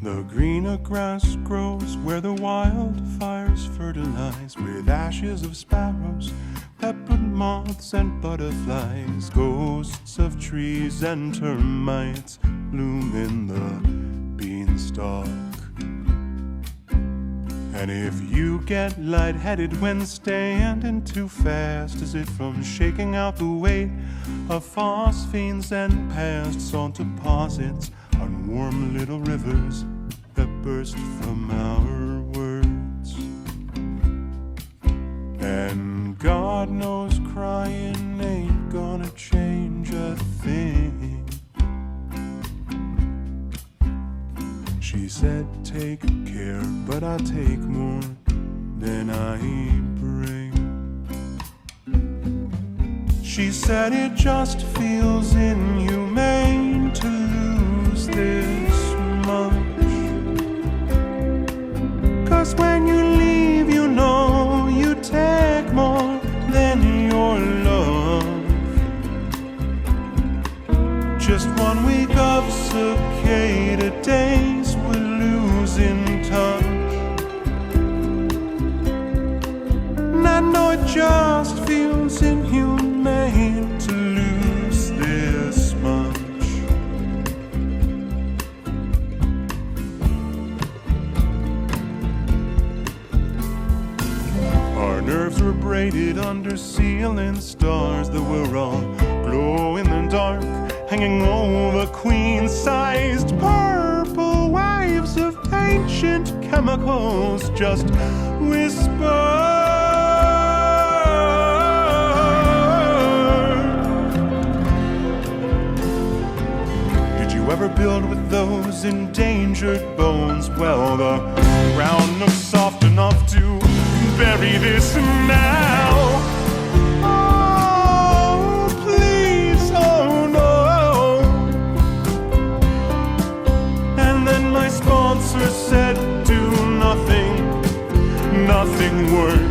The greener grass grows where the wildfires fertilize, with ashes of sparrows, peppered moths and butterflies. Ghosts of trees and termites bloom in the beanstalk. And if you get lightheaded when standing too fast, is it from shaking out the weight of phosphenes and past salt deposits on warm little rivers that burst from our words? And God knows crying ain't gonna change a thing. She said, take care, but I take more than I bring. She said, it just feels inhumane to lose this much. 'Cause when you leave, you know you take more than your love. Just 1 week of cicada days, we're losing touch. And I know it just feels inhumane to lose this much. Our nerves were braided under ceiling stars that were all glow in the dark, hanging over queen-sized purple waves of ancient chemicals, just whisper. Did you ever build with those endangered bones? Well, the ground looks soft enough to bury this now. Sponsor said, do nothing worth